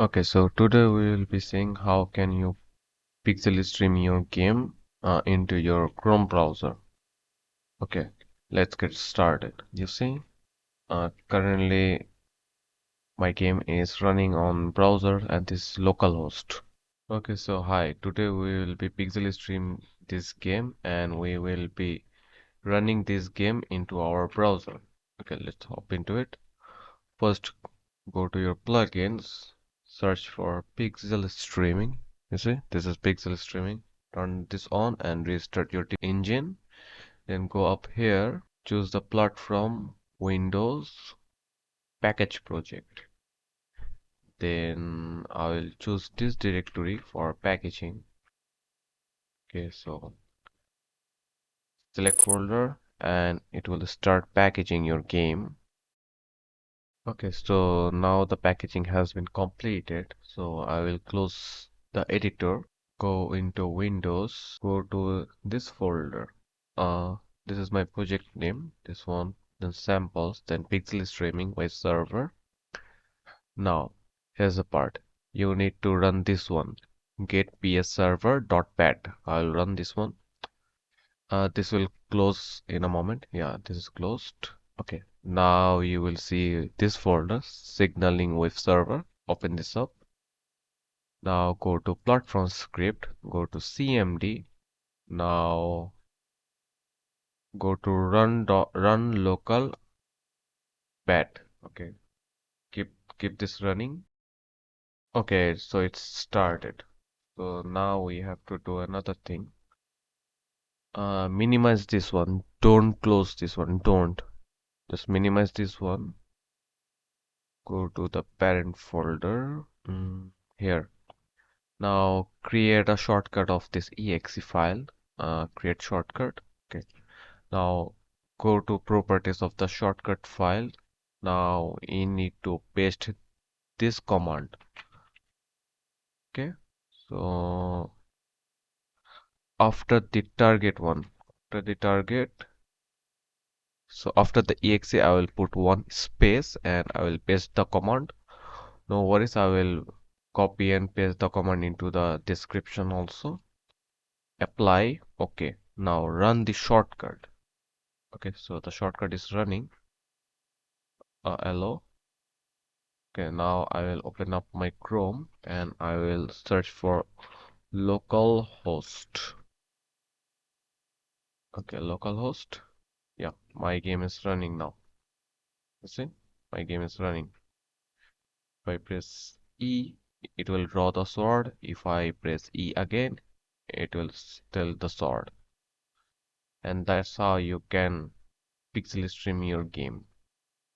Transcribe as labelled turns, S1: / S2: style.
S1: Okay, so today we will be seeing how can you pixel stream your game into your Chrome browser. Okay, let's get started. You see, currently my game is running on browser and this localhost. Okay, so hi, today we will be pixel stream this game and we will be running this game into our browser. Okay, let's hop into it. First, go to your plugins, search for Pixel Streaming. You see, this is Pixel Streaming. Turn this on and restart your engine. Then go up here, choose the platform Windows Package Project. Then I will choose this directory for packaging. Okay, so select folder and it will start packaging your game. Okay, so now the packaging has been completed. So I will close the editor, go into Windows, go to this folder. This is my project name, this one, then samples, then Pixel Streaming by server. Now, here's the part. You need to run this one, get psserver.bat. I'll run this one. This will close in a moment. Yeah, this is closed. Okay, now you will see this folder, signaling with server. Open this up. Now go to platform script, go to CMD. Now go to run local bat. Okay, keep this running. Okay, so it's started. So now we have to do another thing. Minimize this one. Don't close this one. Don't. Just minimize this one. Go to the parent folder. Here. Now create a shortcut of this exe file. Create shortcut. Okay. Now go to properties of the shortcut file. Now you need to paste this command. Okay. So after the target one, after the target. So after the exe, I will put one space and I will paste the command. No worries, I will copy and paste the command into the description also. Apply. Okay. Now run the shortcut. Okay, so the shortcut is running. Allow. Okay, now I will open up my Chrome and I will search for localhost. Okay, localhost. Yeah, my game is running now. You see, my game is running. If I press E, it will draw the sword. If I press E again, it will still the sword. And that's how you can pixel stream your game.